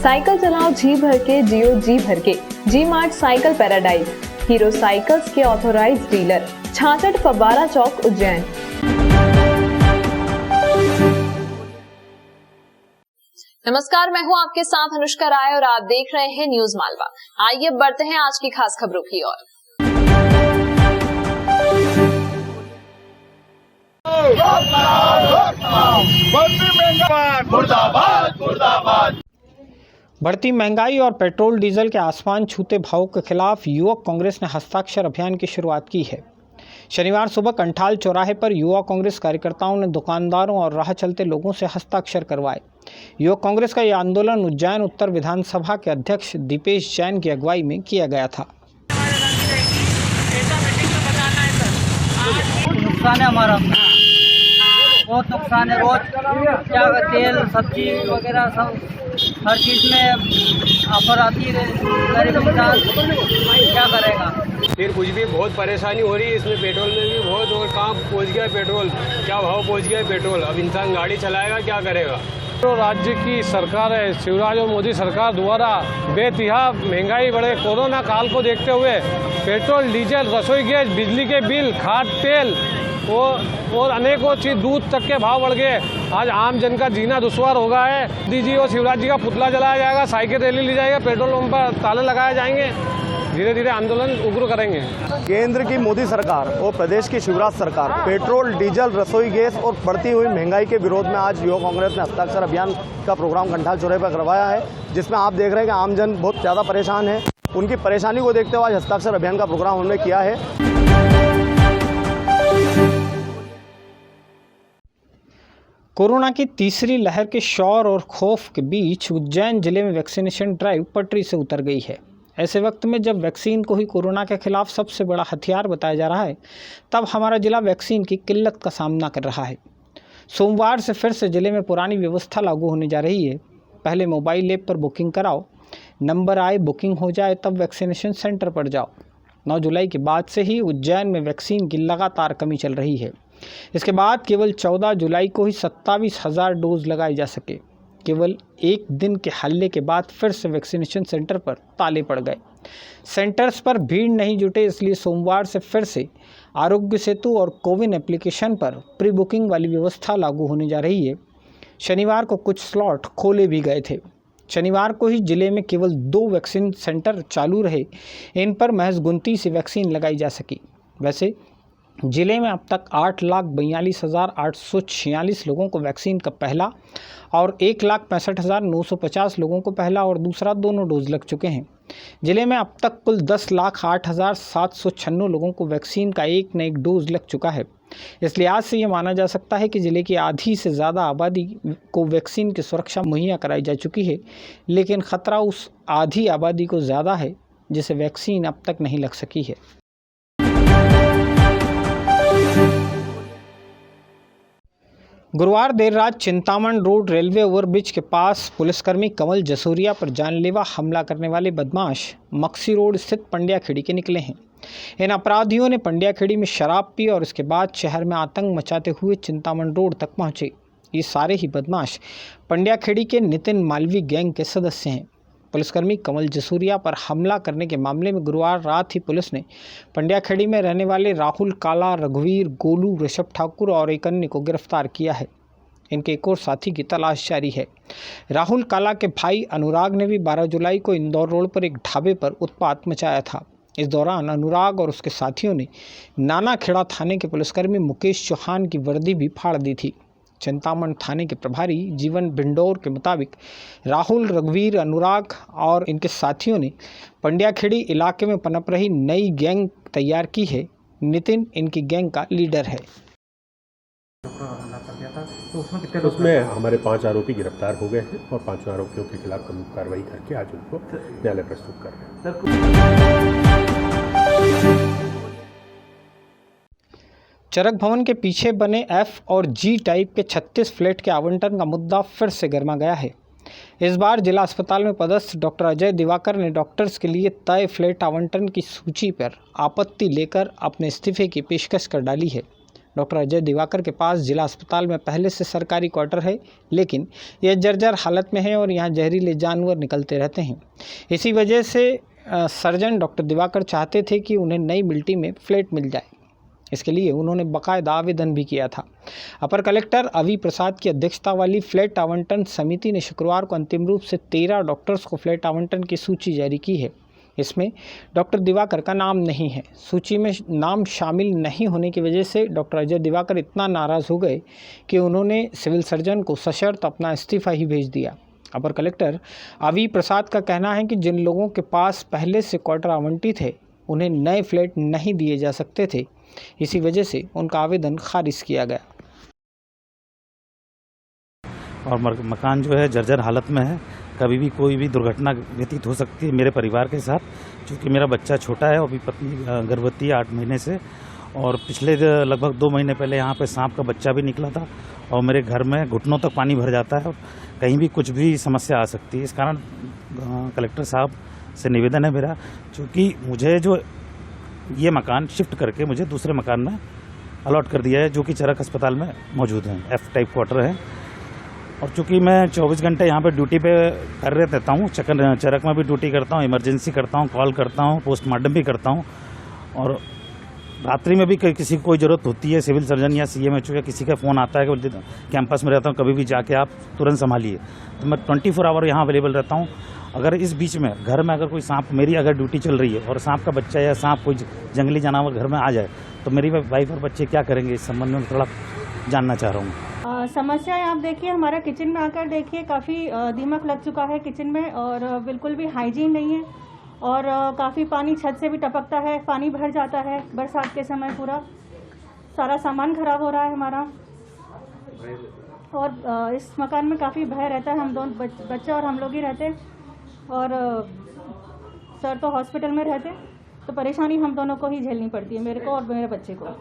Cycle चलाओ जी भर के, जियो जी भर के। G mart cycle paradise, hero cycles के ऑथोराइज्ड डीलर, 66 फव्वारा चौक, उज्जैन। नमस्कार, मैं हूं आपके साथ अनुष्का राय और आप देख रहे हैं न्यूज मालवा। आइए बढ़ते हैं आज की खास खबरों की ओर। बढ़ती महंगाई और पेट्रोल डीजल के आसमान छूते भाव के खिलाफ युवक कांग्रेस ने हस्ताक्षर अभियान की शुरुआत की है। शनिवार सुबह कंठाल चौराहे पर युवा कांग्रेस कार्यकर्ताओं ने दुकानदारों और राह चलते लोगों से हस्ताक्षर करवाए। युवक कांग्रेस का यह आंदोलन उज्जैन उत्तर विधानसभा के अध्यक्ष दीपेश जैन की अगुवाई में किया गया था। नुकसान है हमारा, बहुत नुकसान है। रोज क्या तेल सब्जी वगैरह सब हर चीज़ में ऑफर आती है, गरीब इंसान क्या करेगा। फिर कुछ भी बहुत परेशानी हो रही है इसमें, पेट्रोल में भी बहुत। और कहाँ पहुँच गया पेट्रोल, क्या भाव पहुँच गया पेट्रोल। अब इंसान गाड़ी चलाएगा क्या करेगा। तो राज्य की सरकार है, शिवराज और मोदी सरकार द्वारा बेतिहा महंगाई बढ़े कोरोना काल को देखते हुए पेट्रोल डीजल रसोई गैस बिजली के बिल खाद तेल और अनेकों चीज दूध तक के भाव बढ़ गए। आज आम जन का जीना दुश्वार हो गया है। मोदी जी और शिवराज जी का पुतला जलाया जाएगा, साइकिल रैली ली जाएगा, पेट्रोल पंप पर ताले लगाए जाएंगे। धीरे धीरे आंदोलन उग्र करेंगे। केंद्र की मोदी सरकार और प्रदेश की शिवराज सरकार पेट्रोल डीजल रसोई गैस और बढ़ती हुई महंगाई के विरोध में आज युवा कांग्रेस ने हस्ताक्षर अभियान का प्रोग्राम कंठाल चौराहे पर करवाया है, जिसमें आप देख रहे हैं कि आमजन बहुत ज़्यादा परेशान है। उनकी परेशानी को देखते हुए आज हस्ताक्षर अभियान का प्रोग्राम उन्होंने किया है। कोरोना की तीसरी लहर के शौर और खौफ के बीच उज्जैन जिले में वैक्सीनेशन ड्राइव पटरी से उतर गई है। ऐसे वक्त में जब वैक्सीन को ही कोरोना के खिलाफ सबसे बड़ा हथियार बताया जा रहा है, तब हमारा जिला वैक्सीन की किल्लत का सामना कर रहा है। सोमवार से फिर से जिले में पुरानी व्यवस्था लागू होने जा रही है। पहले मोबाइल ऐप पर बुकिंग कराओ, नंबर आए, बुकिंग हो जाए, तब वैक्सीनेशन सेंटर पर जाओ। 9 जुलाई के बाद से ही उज्जैन में वैक्सीन की लगातार कमी चल रही है। इसके बाद केवल 14 जुलाई को ही 27,000 डोज लगाए जा सके। केवल एक दिन के हल्ले के बाद फिर से वैक्सीनेशन सेंटर पर ताले पड़ गए। सेंटर्स पर भीड़ नहीं जुटे, इसलिए सोमवार से फिर से आरोग्य सेतु और कोविन एप्लीकेशन पर प्री बुकिंग वाली व्यवस्था लागू होने जा रही है। शनिवार को कुछ स्लॉट खोले भी गए थे। शनिवार को ही जिले में केवल 2 वैक्सीन सेंटर चालू रहे। इन पर महज 29 वैक्सीन लगाई जा सकी। वैसे जिले में अब तक 8,42,846 लोगों को वैक्सीन का पहला और 1,65,950 लोगों को पहला और दूसरा दोनों डोज लग चुके हैं। जिले में अब तक कुल 10,08,796 लोगों को वैक्सीन का एक न एक डोज लग चुका है। इस लिहाज से ये माना जा सकता है कि जिले की आधी से ज़्यादा आबादी को वैक्सीन की सुरक्षा मुहैया कराई जा चुकी है, लेकिन ख़तरा उस आधी आबादी को ज़्यादा है जिसे वैक्सीन अब तक नहीं लग सकी है। गुरुवार देर रात चिंतामण रोड रेलवे ओवरब्रिज के पास पुलिसकर्मी कमल जसूरिया पर जानलेवा हमला करने वाले बदमाश मक्सी रोड स्थित पंड्याखेड़ी के निकले हैं। इन अपराधियों ने पंड्याखेड़ी में शराब पी और इसके बाद शहर में आतंक मचाते हुए चिंतामण रोड तक पहुंचे। ये सारे ही बदमाश पंड्याखेड़ी के नितिन मालवी गैंग के सदस्य हैं। पुलिसकर्मी कमल जसूरिया पर हमला करने के मामले में गुरुवार रात ही पुलिस ने पंड्याखेड़ी में रहने वाले राहुल काला, रघुवीर, गोलू, ऋषभ ठाकुर और एक अन्य को गिरफ्तार किया है। इनके एक और साथी की तलाश जारी है। राहुल काला के भाई अनुराग ने भी 12 जुलाई को इंदौर रोड पर एक ढाबे पर उत्पात मचाया था। इस दौरान अनुराग और उसके साथियों ने नानाखेड़ा थाने के पुलिसकर्मी मुकेश चौहान की वर्दी भी फाड़ दी थी। चिंतामण थाने के प्रभारी जीवन भिंडोर के मुताबिक राहुल, रघुवीर, अनुराग और इनके साथियों ने पंड्याखेड़ी इलाके में पनप रही नई गैंग तैयार की है। नितिन इनकी गैंग का लीडर है। उसमें हमारे 5 आरोपी गिरफ्तार हो गए हैं और 5 आरोपियों के खिलाफ कानूनी कार्रवाई करके आज उनको न्यायालय प्रस्तुत कर रहे हैं। चरक भवन के पीछे बने F और G टाइप के 36 फ्लैट के आवंटन का मुद्दा फिर से गर्मा गया है। इस बार जिला अस्पताल में पदस्थ डॉक्टर अजय दिवाकर ने डॉक्टर्स के लिए तय फ्लैट आवंटन की सूची पर आपत्ति लेकर अपने इस्तीफे की पेशकश कर डाली है। डॉक्टर अजय दिवाकर के पास जिला अस्पताल में पहले से सरकारी क्वार्टर है, लेकिन यह जर्जर हालत में है और यहाँ जहरीले जानवर निकलते रहते हैं। इसी वजह से सर्जन डॉक्टर दिवाकर चाहते थे कि उन्हें नई मिल्टी में फ्लैट मिल जाए। इसके लिए उन्होंने बाकायदा आवेदन भी किया था। अपर कलेक्टर अवी प्रसाद की अध्यक्षता वाली फ्लैट आवंटन समिति ने शुक्रवार को अंतिम रूप से 13 डॉक्टर्स को फ्लैट आवंटन की सूची जारी की है। इसमें डॉक्टर दिवाकर का नाम नहीं है। सूची में नाम शामिल नहीं होने की वजह से डॉक्टर अजय दिवाकर इतना नाराज़ हो गए कि उन्होंने सिविल सर्जन को सशर्त अपना इस्तीफ़ा ही भेज दिया। अपर कलेक्टर अवी प्रसाद का कहना है कि जिन लोगों के पास पहले से क्वार्टर आवंटित है उन्हें नए फ्लैट नहीं दिए जा सकते थे, इसी वजह से उनका आवेदन खारिज किया गया। और मकान जो है जर्जर हालत में है, कभी भी कोई भी दुर्घटना व्यतीत हो सकती है मेरे परिवार के साथ, क्योंकि मेरा बच्चा छोटा है और अभी पत्नी गर्भवती है 8 महीने से, और पिछले लगभग 2 महीने पहले यहाँ पे सांप का बच्चा भी निकला था और मेरे घर में घुटनों तक पानी भर जाता है और कहीं भी कुछ भी समस्या आ सकती है। इस कारण कलेक्टर साहब से निवेदन है मेरा, क्योंकि मुझे जो ये मकान शिफ्ट करके मुझे दूसरे मकान में अलॉट कर दिया है, जो कि चरक अस्पताल में मौजूद है, F टाइप क्वार्टर है। और चूँकि मैं 24 घंटे यहाँ पे ड्यूटी पे कर रहता हूँ, चरक में भी ड्यूटी करता हूँ, इमरजेंसी करता हूँ, कॉल करता हूँ, पोस्टमार्टम भी करता हूँ, और रात्रि में भी किसी को कोई ज़रूरत होती है, सिविल सर्जन या CMHO या किसी का फ़ोन आता है कि कैंपस में रहता हूँ, कभी भी जाके आप तुरंत संभालिए, तो मैं 24 आवर यहाँ अवेलेबल रहता हूँ। अगर इस बीच में घर में अगर कोई सांप, मेरी अगर ड्यूटी चल रही है और सांप का बच्चा या सांप कोई जंगली जानवर घर में आ जाए तो मेरी वाइफ और बच्चे क्या करेंगे, इस संबंध में थोड़ा जानना चाह रहा हूँ। समस्या आप देखिए, हमारा किचन में आकर देखिए काफ़ी दीमक लग चुका है किचन में, और बिल्कुल भी हाइजीन नहीं है, और काफ़ी पानी छत से भी टपकता है, पानी भर जाता है बरसात के समय, पूरा सारा सामान खराब हो रहा है हमारा, और इस मकान में काफ़ी भय रहता है। हम दोनों बच्चा और हम लोग ही रहते, और सर तो हॉस्पिटल में रहते, तो परेशानी हम दोनों को ही झेलनी पड़ती है, मेरे को और मेरे बच्चे को।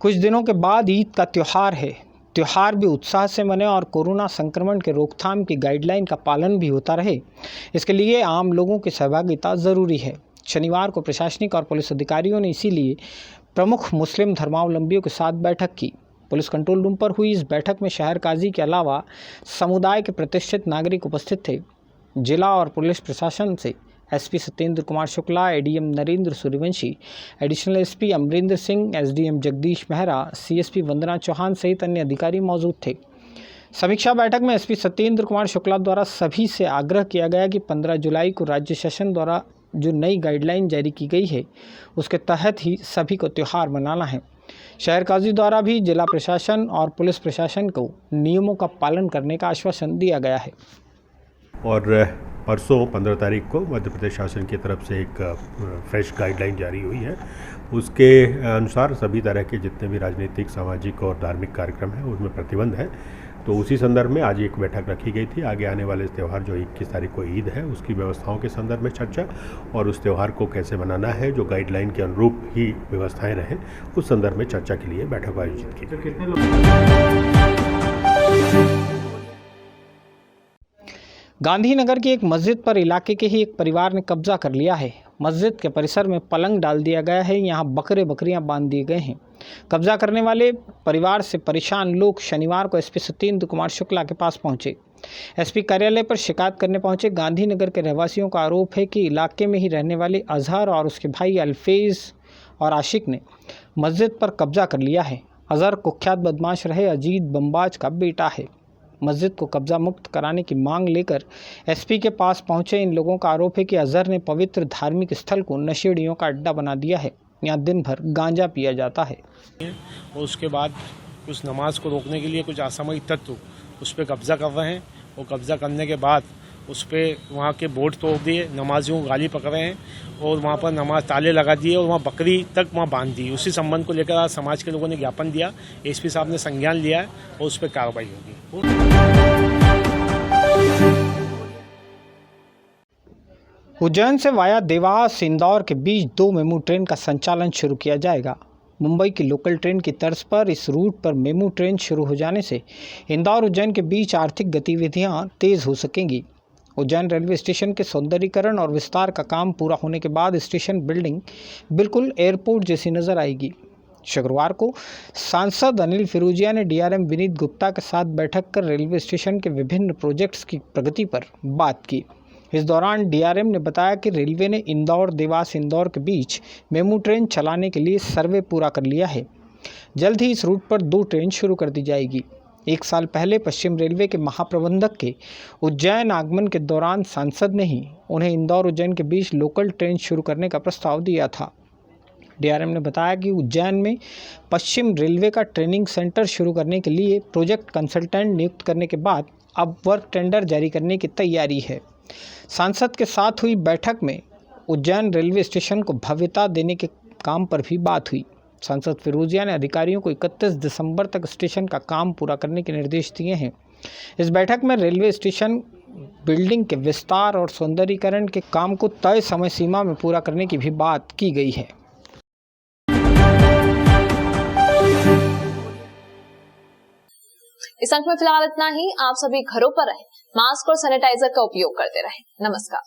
कुछ दिनों के बाद ईद का त्यौहार है। त्यौहार भी उत्साह से मने और कोरोना संक्रमण के रोकथाम की गाइडलाइन का पालन भी होता रहे, इसके लिए आम लोगों की सहभागिता ज़रूरी है। शनिवार को प्रशासनिक और पुलिस अधिकारियों ने इसीलिए प्रमुख मुस्लिम धर्मावलंबियों के साथ बैठक की। पुलिस कंट्रोल रूम पर हुई इस बैठक में शहर काजी के अलावा समुदाय के प्रतिष्ठित नागरिक उपस्थित थे। जिला और पुलिस प्रशासन से SP Satyendra Kumar Shukla, ADM Narendra Suryavanshi, additional SP Amarinder Singh, SDM Jagdish Mehra, CSP Vandana Chauhan सहित अन्य अधिकारी मौजूद थे। समीक्षा बैठक में SP सत्येंद्र कुमार शुक्ला द्वारा सभी से आग्रह किया गया कि 15 जुलाई को राज्य शासन द्वारा जो नई गाइडलाइन जारी की गई है उसके तहत ही सभी को त्यौहार मनाना है। शहर काजी द्वारा भी जिला प्रशासन और पुलिस प्रशासन को नियमों का पालन करने का आश्वासन दिया गया है। और परसों 15 तारीख को मध्य प्रदेश शासन की तरफ से एक फ्रेश गाइडलाइन जारी हुई है। उसके अनुसार सभी तरह के जितने भी राजनीतिक, सामाजिक और धार्मिक कार्यक्रम हैं उसमें प्रतिबंध है। तो उसी संदर्भ में आज एक बैठक रखी गई थी। आगे आने वाले त्यौहार जो 21 तारीख को ईद है उसकी व्यवस्थाओं के संदर्भ में चर्चा, और उस त्यौहार को कैसे मनाना है जो गाइडलाइन के अनुरूप ही व्यवस्थाएं रहें, उस संदर्भ में चर्चा के लिए बैठक आयोजित की। गांधीनगर की एक मस्जिद पर इलाके के ही एक परिवार ने कब्जा कर लिया है। मस्जिद के परिसर में पलंग डाल दिया गया है, यहाँ बकरियां बांध दिए गए हैं। कब्जा करने वाले परिवार से परेशान लोग शनिवार को SP सत्येंद्र कुमार शुक्ला के पास पहुंचे। SP कार्यालय पर शिकायत करने पहुंचे गांधीनगर के रहवासियों का आरोप है कि इलाके में ही रहने वाले अजहर और उसके भाई अल्फेज़ और आशिक ने मस्जिद पर कब्जा कर लिया है। अजहर कुख्यात बदमाश रहे अजीत बमबाज का बेटा है। मस्जिद को कब्जा मुक्त कराने की मांग लेकर SP के पास पहुंचे इन लोगों का आरोप है कि अजहर ने पवित्र धार्मिक स्थल को नशेड़ियों का अड्डा बना दिया है। यहाँ दिन भर गांजा पिया जाता है। और उसके बाद उस नमाज को रोकने के लिए कुछ असामयिक तत्व उस पर कब्जा कर रहे हैं, और कब्जा करने के बाद उस पर वहाँ के बोर्ड तोड़ दिए, नमाजियों को गाली पकड़ रहे हैं, और वहाँ पर नमाज ताले लगा दिए, और वहाँ बकरी तक वहाँ बांध दी। उसी संबंध को लेकर आज समाज के लोगों ने ज्ञापन दिया, SP साहब ने संज्ञान लिया है और उस पर कार्रवाई होगी। उज्जैन से वाया देवास इंदौर के बीच 2 मेमू ट्रेन का संचालन शुरू किया जाएगा। मुंबई की लोकल ट्रेन की तर्ज पर इस रूट पर मेमू ट्रेन शुरू हो जाने से इंदौर उज्जैन के बीच आर्थिक गतिविधियां तेज हो सकेंगी। उज्जैन रेलवे स्टेशन के सौंदर्यीकरण और विस्तार का काम पूरा होने के बाद स्टेशन बिल्डिंग बिल्कुल एयरपोर्ट जैसी नजर आएगी। शुक्रवार को सांसद अनिल फिरोजिया ने डीआरएम विनीत गुप्ता के साथ बैठक कर रेलवे स्टेशन के विभिन्न प्रोजेक्ट्स की प्रगति पर बात की। इस दौरान डीआरएम ने बताया कि रेलवे ने इंदौर देवास इंदौर के बीच मेमू ट्रेन चलाने के लिए सर्वे पूरा कर लिया है। जल्द ही इस रूट पर 2 ट्रेन शुरू कर दी जाएगी। 1 साल पहले पश्चिम रेलवे के महाप्रबंधक के उज्जैन आगमन के दौरान सांसद ने ही उन्हें इंदौर उज्जैन के बीच लोकल ट्रेन शुरू करने का प्रस्ताव दिया था। डीआरएम ने बताया कि उज्जैन में पश्चिम रेलवे का ट्रेनिंग सेंटर शुरू करने के लिए प्रोजेक्ट कंसल्टेंट नियुक्त करने के बाद अब वर्क टेंडर जारी करने की तैयारी है। सांसद के साथ हुई बैठक में उज्जैन रेलवे स्टेशन को भव्यता देने के काम पर भी बात हुई। सांसद फिरोजिया ने अधिकारियों को 31 दिसंबर तक स्टेशन का काम पूरा करने के निर्देश दिए हैं। इस बैठक में रेलवे स्टेशन बिल्डिंग के विस्तार और सौंदर्यीकरण के काम को तय समय सीमा में पूरा करने की भी बात की गई है। इस अंक में फिलहाल इतना ही। आप सभी घरों पर रहें, मास्क और सैनिटाइजर का उपयोग करते रहें। नमस्कार।